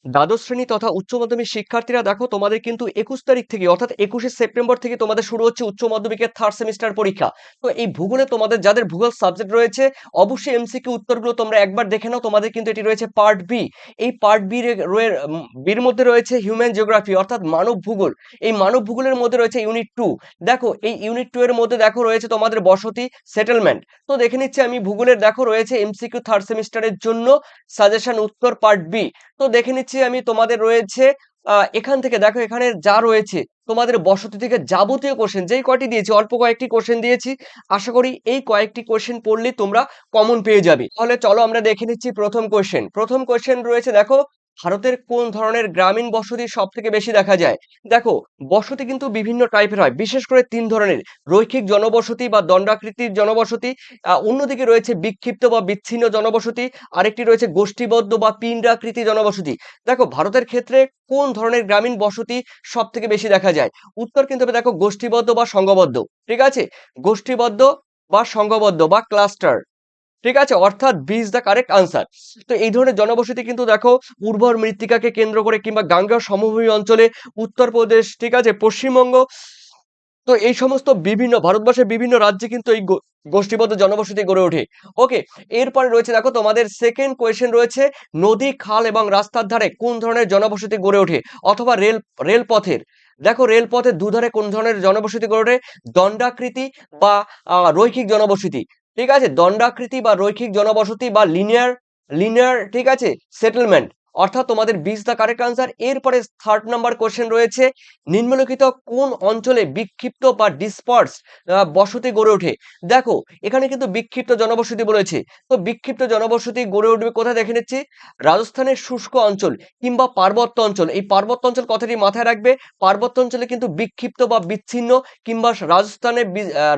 দ্বাদশ শ্রেণী তথা উচ্চ মাধ্যমিক শিক্ষার্থীরা দেখো তোমাদের কিন্তু 21 তারিখ থেকে অর্থাৎ 21শে সেপ্টেম্বর থেকে তোমাদের শুরু হচ্ছে উচ্চ মাধ্যমিকের থার্ড সেমিস্টার পরীক্ষা। তো এই ভূগোলে তোমাদের যাদের ভূগোল সাবজেক্ট রয়েছে অবশ্যই এমসিকিউ উত্তরগুলো তোমরা একবার দেখে নাও। তোমাদের কিন্তু এটি রয়েছে পার্ট বি। এই পার্ট বি বির মধ্যে রয়েছে হিউম্যান জিওগ্রাফি অর্থাৎ মানব ভূগোল। এই মানব ভূগোলের মধ্যে রয়েছে ইউনিট 2। দেখো এই ইউনিট 2 এর মধ্যে দেখো রয়েছে তোমাদের বসতি সেটেলমেন্ট। তো দেখে নিচ্ছি আমি ভূগোলের দেখো রয়েছে এমসিকিউ থার্ড সেমিস্টারের জন্য সাজেশন উত্তর পার্ট বি। তো দেখে নিচ্ছি আমি তোমাদের রয়েছে এখান থেকে দেখো এখানে যা রয়েছে তোমাদের বসতি থেকে যাবতীয় কোশ্চেন যেই কয়টি দিয়েছি অল্প কয়েকটি কোশ্চেন দিয়েছি। আশা করি এই কয়েকটি কোশ্চেন পড়লে তোমরা কমন পেয়ে যাবে। তাহলে চলো আমরা দেখে নিচ্ছি প্রথম কোশ্চেন। প্রথম কোশ্চেন রয়েছে দেখো ভারতের কোন ধরনের গ্রামীণ বসতি সব থেকে বেশি দেখা যায়। দেখো বসতি কিন্তু বিভিন্ন টাইপের হয়, বিশেষ করে তিন ধরনের: রৈখিক জনবসতি বা দণ্ডাকৃতির জনবসতি, অন্যদিকে রয়েছে বিক্ষিপ্ত বা বিচ্ছিন্ন জনবসতি, আরেকটি রয়েছে গোষ্ঠীবদ্ধ বা পিণ্ডাকৃতি জনবসতি। দেখো ভারতের ক্ষেত্রে কোন ধরনের গ্রামীণ বসতি সব থেকে বেশি দেখা যায়? উত্তর কিন্তু হবে দেখো গোষ্ঠীবদ্ধ বা সংঘবদ্ধ। ঠিক আছে, গোষ্ঠীবদ্ধ বা সংঘবদ্ধ বা ক্লাস্টার। ঠিক আছে, অর্থাৎ B is the correct answer. তো এই ধরনের জনবসতি কিন্তু দেখো উর্বর মৃত্তিকাকে কেন্দ্র করে কিংবা গাঙ্গেয় সমভূমি অঞ্চলে, উত্তরপ্রদেশ, ঠিক আছে, পশ্চিমবঙ্গ, তো এই সমস্ত বিভিন্ন ভারতবর্ষের বিভিন্ন রাজ্যে কিন্তু এই গোষ্ঠীবদ্ধ জনবসতি গড়ে ওঠে। ওকে, এরপরে রয়েছে দেখো তোমাদের সেকেন্ড কোয়েশ্চেন রয়েছে নদী, খাল এবং রাস্তার ধারে কোন ধরনের জনবসতি গড়ে ওঠে, অথবা রেলপথের। দেখো রেলপথের দুধারে কোন ধরনের জনবসতি গড়ে ওঠে? দণ্ডাকৃতি বা রৈখিক জনবসতি। ঠিক আছে, দণ্ডাকৃতি বা রৈখিক জনবসতি বা লিনিয়ার, ঠিক আছে, সেটেলমেন্ট, অর্থাৎ তোমাদের 20 দা কারেক্ট আনসার। এরপরে থার্ড নাম্বার কোশ্চেন রয়েছে নিম্নলিখিত কোন অঞ্চলে বিক্ষিপ্ত বা ডিসপার্স বসতি গড়ে ওঠে। দেখো এখানে কিন্তু বিক্ষিপ্ত জনবসতি বলেছে। তো বিক্ষিপ্ত জনবসতি গড়ে উঠবে কোথায় দেখে নিচ্ছি? রাজস্থানের শুষ্ক অঞ্চল কিংবা পার্বত্য অঞ্চল। এই পার্বত্য অঞ্চল কথাটি মাথায় রাখবে। পার্বত্য অঞ্চলে কিন্তু বিক্ষিপ্ত বা বিচ্ছিন্ন কিংবা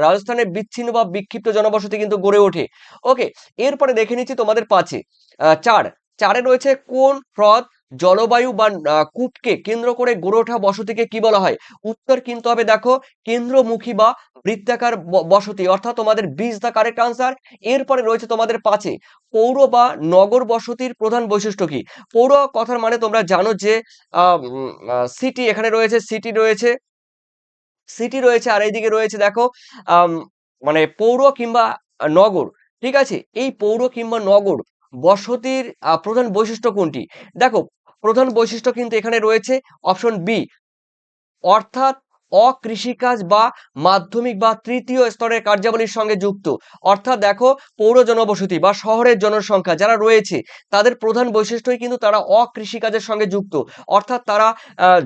রাজস্থানে বিচ্ছিন্ন বা বিক্ষিপ্ত জনবসতি কিন্তু গড়ে ওঠে। ওকে, এরপরে দেখে নিচ্ছি তোমাদের পাঁচে চারে রয়েছে কোন হ্রদ জলবায়ু বা কূপকে কেন্দ্র করে গড়ে ওঠা বসতিকে কি বলা হয়? উত্তর কিন্তু হবে দেখো কেন্দ্রমুখী বা বৃত্তাকার বসতি, অর্থাৎ তোমাদের 20 দা কারেক্ট আনসার। এরপরে রয়েছে তোমাদের পাঁচে পৌর বা নগর বসতির প্রধান বৈশিষ্ট্য কি? পৌর কথার মানে তোমরা জানো যে সিটি, এখানে রয়েছে সিটি রয়েছে আর এইদিকে রয়েছে দেখো আম, মানে পৌর কিংবা নগর। ঠিক আছে, এই পৌর কিংবা নগর বসতির প্রধান বৈশিষ্ট্য কোনটি? দেখো প্রধান বৈশিষ্ট্য কিন্তু এখানে রয়েছে অপশন বি, অর্থাৎ অকৃষিকাজ বা মাধ্যমিক বা তৃতীয় স্তরের কার্যাবলীর সঙ্গে যুক্ত। অর্থাৎ দেখো পৌর জনবসতি বা শহরের জনসংখ্যা যারা রয়েছে তাদের প্রধান বৈশিষ্ট্যই কিন্তু তারা অকৃষিকাজের সঙ্গে যুক্ত। অর্থাৎ তারা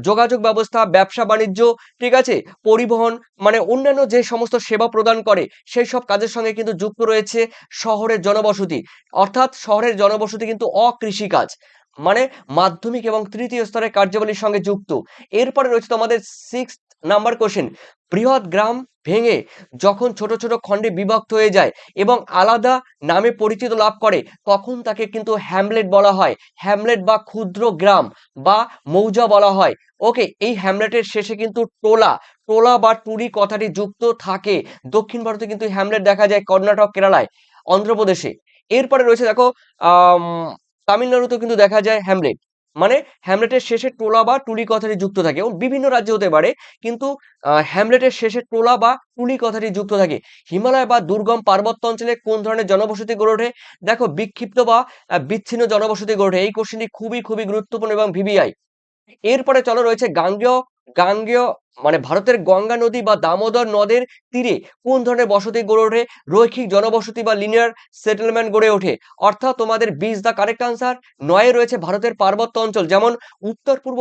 যোগাযোগ ব্যবস্থা, ব্যবসা বাণিজ্য, ঠিক আছে, পরিবহন, মানে অন্যান্য যে সমস্ত সেবা প্রদান করে সেই সব কাজের সঙ্গে কিন্তু যুক্ত রয়েছে শহরের জনবসতি। অর্থাৎ শহরের জনবসতি কিন্তু অকৃষিকাজ, মানে মাধ্যমিক এবং তৃতীয় স্তরের কার্যাবলীর সঙ্গে যুক্ত। এরপরে রয়েছে তোমাদের সিক্স নাম্বার কোশ্চেন, বৃহৎ গ্রাম ভেঙে যখন ছোট ছোট খণ্ডে বিভক্ত হয়ে যায় এবং আলাদা নামে পরিচিত লাভ করে তখন তাকে কিন্তু হ্যামলেট বলা হয়। হ্যামলেট বা ক্ষুদ্র গ্রাম বা মৌজা বলা হয়। ওকে, এই হ্যামলেটের শেষে কিন্তু টোলা টোলা বা টুরি কথাটি যুক্ত থাকে। দক্ষিণ ভারতে কিন্তু হ্যামলেট দেখা যায় কর্ণাটক, কেরালায়, অন্ধ্রপ্রদেশে। এরপরে রয়েছে দেখো আহ তামিলনাড়ুতেও কিন্তু দেখা যায় হ্যামলেট, মানে হ্যামলেটের শেষে টোলা বা টুলি কথাটি যুক্ত থাকে, এবং বিভিন্ন রাজ্যে হতে পারে, কিন্তু হ্যামলেটের শেষে টোলা বা টুলি কথাটি যুক্ত থাকে। হিমালয় বা দুর্গম পার্বত্য অঞ্চলে কোন ধরনের জনবসতি গড়ে ওঠে? দেখো বিক্ষিপ্ত বা বিচ্ছিন্ন জনবসতি গড়ে ওঠে। এই কোশ্চেনটি খুবই খুবই গুরুত্বপূর্ণ এবং ভিভিআই। এরপরে চলো রয়েছে গাঙ্গেয়, মানে ভারতের গঙ্গা নদী বা দামোদর নদের তীরে কোন ধরনের বসতি গড়ে ওঠে? রৈখিক জনবসতি বা লিনিয়ার সেটেলমেন্ট গড়ে ওঠে। অর্থাৎ তোমাদের 20 দা কারেক্ট আনসার। নয়ে রয়েছে ভারতের পার্বত্য অঞ্চল, যেমন উত্তর পূর্ব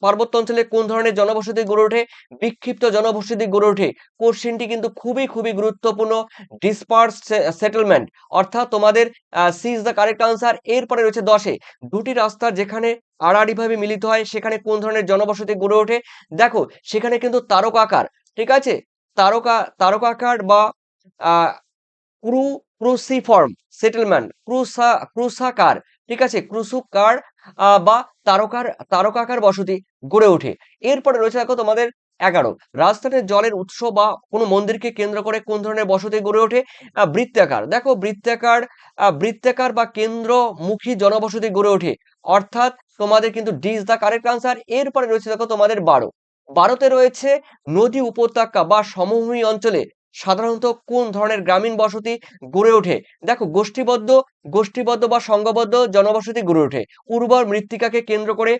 পার্বত্য অঞ্চলে কোন ধরনের জনবসতি গড়ে ওঠে? বিক্ষিপ্ত জনবসতি গড়ে ওঠে। কোশ্চেনটি কিন্তু খুবই খুবই গুরুত্বপূর্ণ, ডিসপার্স সেটেলমেন্ট, অর্থাৎ তোমাদের C is the correct answer. এরপরে রয়েছে 10-এ দুটি রাস্তা যেখানে আড়াআড়ি ভাবে মিলিত হয় সেখানে কোন ধরনের জনবসতি গড়ে ওঠে? দেখো সেখানে কিন্তু তারকাকার, ঠিক আছে, তারকাকার বা আহ ক্রুসিফর্ম সেটেলমেন্ট, ক্রুসাকার, ঠিক আছে, ক্রুসুকার বা তারকাকার বসতি গড়ে ওঠে। এরপরে রয়েছে দেখো তোমাদের 11, রাজস্থানের জলের উৎস বা কোনো মন্দিরকে কেন্দ্র করে কোন ধরনের বসতি গড়ে ওঠে? বৃত্তাকার। দেখো বৃত্তাকার বা কেন্দ্রমুখী জনবসতি গড়ে ওঠে। অর্থাৎ তোমাদের কিন্তু D is the correct answer. এরপরে রয়েছে দেখো তোমাদের 12তে রয়েছে নদী উপত্যকা বা সমভূমি অঞ্চলে সাধারণত কোন ধরনের গ্রামীণ বসতি গড়ে ওঠে? দেখো গোষ্ঠীবদ্ধ বা সংঘবদ্ধ জনবসতি গড়ে ওঠে। উর্বর মৃত্তিকাকে কেন্দ্র করে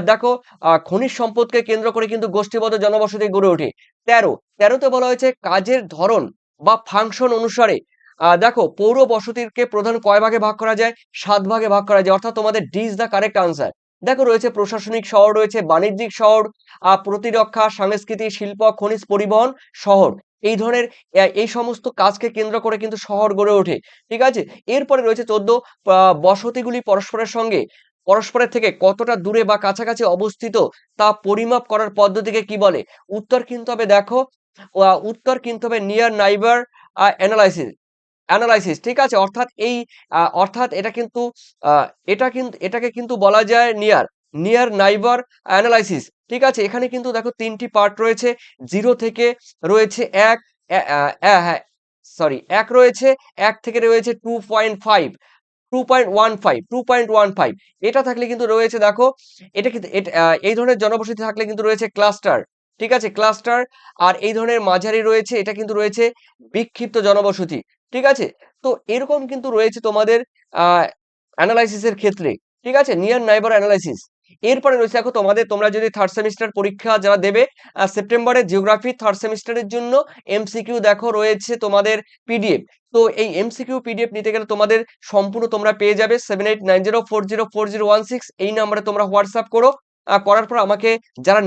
দেখো খনিজ সম্পদকে কেন্দ্র করে কিন্তু গোষ্ঠীবদ্ধ জনবসতি গড়ে ওঠে। 13তে বলা হয়েছে কাজের ধরন বা ফাংশন অনুসারে দেখো পৌর বসতিকে প্রধান কয় ভাগে ভাগ করা যায়? 7 ভাগে ভাগ করা যায়। অর্থাৎ তোমাদের D is the correct answer. দেখো রয়েছে প্রশাসনিক শহর, রয়েছে বাণিজ্যিক শহর, প্রতিরক্ষা, সংস্কৃতি, শিল্প, খনিজ, পরিবহন শহর। এই ধরনের এই সমস্ত কাজকে কেন্দ্র করে কিন্তু শহর গড়ে ওঠে। ঠিক আছে? এরপরে রয়েছে 14, বসতিগুলি পরস্পরের থেকে কতটা দূরে বা কাছাকাছি অবস্থিত তা পরিমাপ করার পদ্ধতিকে কি বলে? উত্তর কিন্তু হবে নিয়ার নাইবার অ্যানালাইসিস। ঠিক আছে? অর্থাৎ এটাকে কিন্তু বলা যায় নিয়ার নাইবার অ্যানালাইসিস। ঠিক আছে? এখানে কিন্তু দেখো 3টি পার্ট রয়েছে। 0 থেকে রয়েছে 1, হ্যাঁ, সরি, 1 রয়েছে, 1 থেকে রয়েছে 2.5, 2.15 এটা থাকলে কিন্তু রয়েছে দেখো, এই ধরনের জনবসতি থাকলে কিন্তু রয়েছে ক্লাস্টার। ঠিক আছে? ক্লাস্টার। আর এই ধরনের মাঝারি রয়েছে, এটা কিন্তু রয়েছে বিক্ষিপ্ত জনবসতি। ঠিক আছে? তো এরকম কিন্তু রয়েছে তোমাদের অ্যানালাইসিসের ক্ষেত্রে। ঠিক আছে? Near neighbour analysis. এরপরে রয়েছে দেখো তোমরা যদি থার্ড সেমিস্টার পরীক্ষা যারা দেবে সেপ্টেম্বরে জিওগ্রাফি থার্ড সেমিস্টারের জন্য এমসিকিউ দেখো রয়েছে তোমাদের পিডিএফ। তো এই এমসিকিউ পিডিএফ নিতে গেলে তোমাদের সম্পূর্ণ তোমরা পেয়ে যাবে 7890404016 এই নাম্বারে তোমরা হোয়াটসঅ্যাপ করো। করার পর আমাকে যারা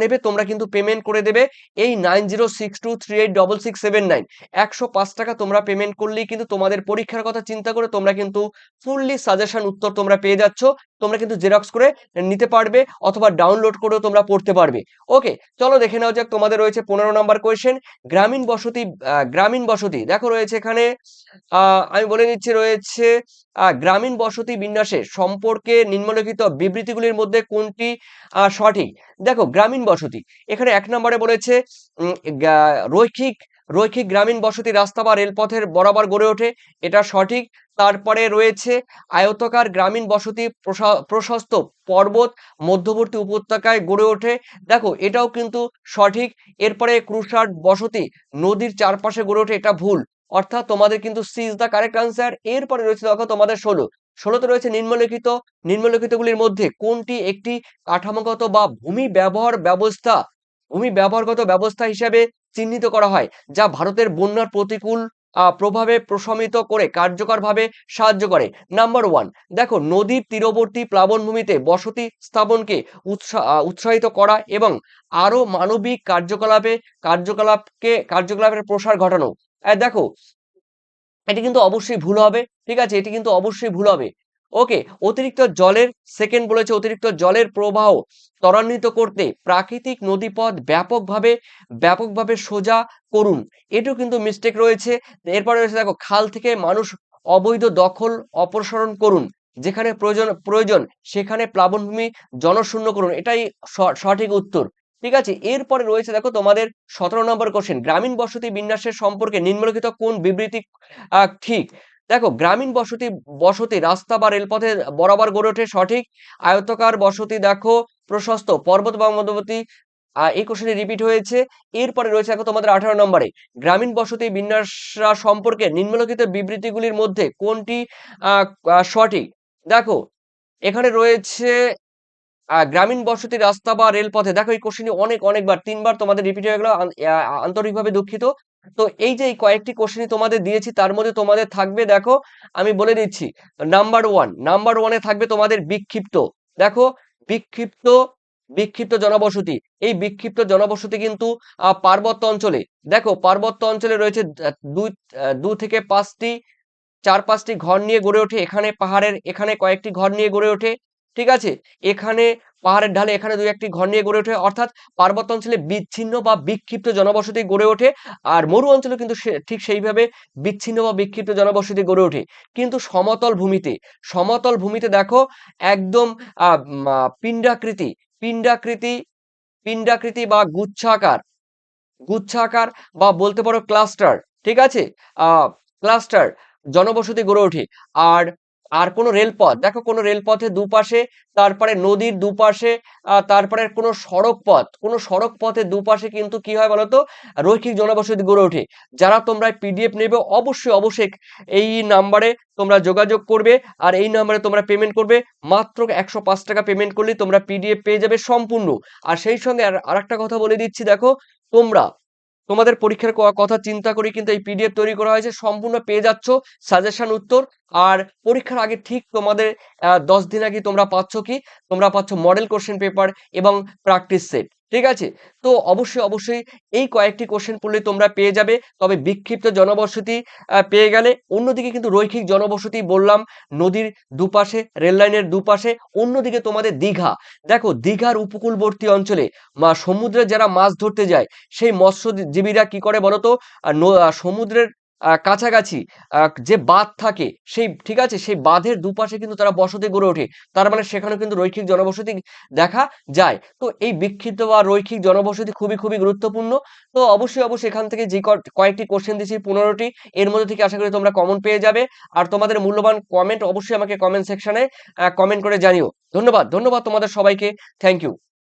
নেবে তোমরা কিন্তু পেমেন্ট করে দেবে এই 9062386679। 105 টাকা তোমরা পেমেন্ট করলেই কিন্তু তোমাদের পরীক্ষার কথা চিন্তা করে তোমরা কিন্তু ফুললি সাজেশন উত্তর তোমরা পেয়ে যাচ্ছ। তোমরা কিন্তু জেরক্স করে নিতে পারবে অথবা ডাউনলোড করেও তোমরা পড়তে পারবে। ওকে, চলো দেখে নেওয়া যাক। তোমাদের রয়েছে 15 নম্বর কোয়েশ্চেন। গ্রামীণ বসতি দেখো রয়েছে এখানে, আমি বলে দিচ্ছি, রয়েছে গ্রামীণ বসতি বিন্যাসে সম্পর্কে নিম্নলিখিত বিবৃতিগুলির মধ্যে কোনটি সঠিক? দেখো গ্রামীণ বসতি এখানে 1 নম্বরে বলেছে রৈখিক রৈখিক গ্রামীণ বসতি রাস্তা বা রেলপথের বরাবর গড়ে ওঠে, এটা সঠিক। তারপরে রয়েছে আয়তাকার গ্রামীণ বসতি প্রশস্ত পর্বত মধ্যবর্তী উপত্যকায় গড়ে ওঠে, দেখো এটাও কিন্তু সঠিক। এরপরে ক্রুশাট বসতি নদীর চারপাশে গড়ে ওঠে, এটা ভুল। অর্থাৎ তোমাদের কিন্তু C is the correct answer. এরপরে রয়েছে দেখো তোমাদের 16তে রয়েছে নিম্নলিখিতগুলির মধ্যে কোনটি একটি কাঠামোগত বা ভূমি ব্যবহারগত ব্যবস্থা হিসেবে চিহ্নিত করা হয়, যা ভারতের বন্যার প্রতিকূল প্রভাবে প্রশমিত করে কার্যকরভাবে সাহায্য করে? নাম্বার 1, দেখো নদীর তীরবর্তী প্লাবনভূমিতে বসতি স্থাপনকে উৎসাহিত করা এবং আরো মানবিক কার্যকলাপের প্রসার ঘটানো। দেখো এটি কিন্তু অবশ্যই ভুল হবে। ঠিক আছে? এটি কিন্তু অবশ্যই ভুল হবে। ওকে, সেকেন্ড বলেছে অতিরিক্ত জলের প্রবাহ ত্বরান্বিত করতে প্রাকৃতিক নদীপথ ব্যাপকভাবে সোজা করুন, এটাও কিন্তু মিস্টেক রয়েছে। এরপরে রয়েছে দেখো খাল থেকে মানুষ অবৈধ দখল অপসারণ করুন, যেখানে প্রয়োজন সেখানে প্লাবনভূমি জনশূন্য করুন, এটাই সঠিক উত্তর। ঠিক আছে? এরপরে রয়েছে দেখো তোমাদের 17 নম্বর কোশ্চেন, গ্রামীণ বসতি বিন্যাসের সম্পর্কে নিম্নলিখিত কোন বিবৃতি ঠিক? দেখো গ্রামীণ বসতি রাস্তা বা রেলপথে বরাবর গড়ে ওঠে, সঠিক। আয়তাকার বসতি দেখো প্রশস্ত পর্বত বা মধ্যবর্তী, এই কোশ্চেনে রিপিট হয়েছে। এরপরে রয়েছে দেখো তোমাদের 18 নম্বরে, গ্রামীণ বসতি বিন্যাস সম্পর্কে নিম্নলিখিত বিবৃতিগুলির মধ্যে কোনটি সঠিক? দেখো এখানে রয়েছে গ্রামীণ বসতি রাস্তা বা রেলপথে, দেখো এই কোশ্চেনটি অনেকবার 3বার তোমাদের রিপিট হয়ে গেল, আন্তরিকভাবে দুঃখিত। তো এই যে এই কয়েকটি কোশ্চেনই তোমাদের দিয়েছি তার মধ্যে তোমাদের থাকবে, দেখো আমি বলে দিচ্ছি, নাম্বার 1 থাকবে তোমাদের বিক্ষিপ্ত। দেখো বিক্ষিপ্ত বিক্ষিপ্ত জনবসতি, এই বিক্ষিপ্ত জনবসতি কিন্তু পার্বত্য অঞ্চলে, দেখো পার্বত্য অঞ্চলে রয়েছে 2 থেকে 4-5টি ঘর নিয়ে গড়ে ওঠে, এখানে কয়েকটি ঘর নিয়ে গড়ে ওঠে। ঠিক আছে? এখানে পাহাড়ের ঢালে এখানে 2-1টি ঘর নিয়ে গড়ে ওঠে। অর্থাৎ পার্বত্য অঞ্চলে বিচ্ছিন্ন বা বিক্ষিপ্ত জনবসতি গড়ে ওঠে। আর মরু অঞ্চলে কিন্তু ঠিক সেইভাবে বিচ্ছিন্ন বা বিক্ষিপ্ত জনবসতি গড়ে ওঠে। কিন্তু সমতল ভূমিতে দেখো একদম পিণ্ডাকৃতি পিণ্ডাকৃতি বা গুচ্ছাকার বা বলতে পারো ক্লাস্টার, ঠিক আছে, ক্লাস্টার জনবসতি গড়ে ওঠে। আর আর কোনো রেলপথ, দেখো কোনো রেলপথের দুপাশে, তারপরে নদীর দুপাশে, তারপরে কোনো সড়ক পথের দুপাশে কিন্তু কি হয় বলতো, রৈখিক জনবসতি গড়ে ওঠে। যারা তোমরা পিডিএফ নেবে অবশ্যই অবশ্যই এই নাম্বারে তোমরা যোগাযোগ করবে, আর এই নাম্বারে তোমরা পেমেন্ট করবে। মাত্র 105 টাকা পেমেন্ট করলেই তোমরা পিডিএফ পেয়ে যাবে সম্পূর্ণ। আর সেই সঙ্গে আরেকটা কথা বলে দিচ্ছি, দেখো তোমরা তোমাদের পরীক্ষার কথা চিন্তা করে কিন্তু এই পিডিএফ তৈরি করা হয়েছে, সম্পূর্ণ পেয়ে যাচ্ছ সাজেশন উত্তর। আর পরীক্ষার আগে ঠিক তোমাদের 10 দিন আগে তোমরা পাচ্ছ কি, তোমরা পাচ্ছ মডেল কোশ্চেন পেপার এবং প্র্যাকটিস সেট, ঠিক আছে। তো অবশ্যই অবশ্যই এই কয়েকটি কোশ্চেন পড়লে তোমরা পেয়ে যাবে। তবে বিক্ষিপ্ত জনবসতি পেয়ে গেলে, অন্যদিকে কিন্তু রৈখিক জনবসতি বললাম নদীর দুপাশে, রেল লাইনের দুপাশে। অন্যদিকে তোমাদের দীঘা, দেখো দীঘার উপকূলবর্তী অঞ্চলে সমুদ্রে যারা মাছ ধরতে যায় সেই মৎস্যজীবীরা কি করে বলতো, সমুদ্রের কাছাকাছি যে বাঁধ থাকে, সেই ঠিক আছে, সেই বাঁধের দুপাশে কিন্তু তারা বসতি গড়ে ওঠে। তার মানে সেখানে কিন্তু রৈখিক জনবসতি দেখা যায়। তো এই বিক্ষিপ্ত বা রৈখিক জনবসতি খুবই খুবই গুরুত্বপূর্ণ। তো অবশ্যই অবশ্যই এখান থেকে যে কয়েকটি কোশ্চেন দিয়েছি 15টি, এর মধ্যে থেকে আশা করি তোমরা কমন পেয়ে যাবে। আর তোমাদের মূল্যবান কমেন্ট অবশ্যই আমাকে কমেন্ট সেকশনে কমেন্ট করে জানিও। ধন্যবাদ ধন্যবাদ তোমাদের সবাইকে। Thank you.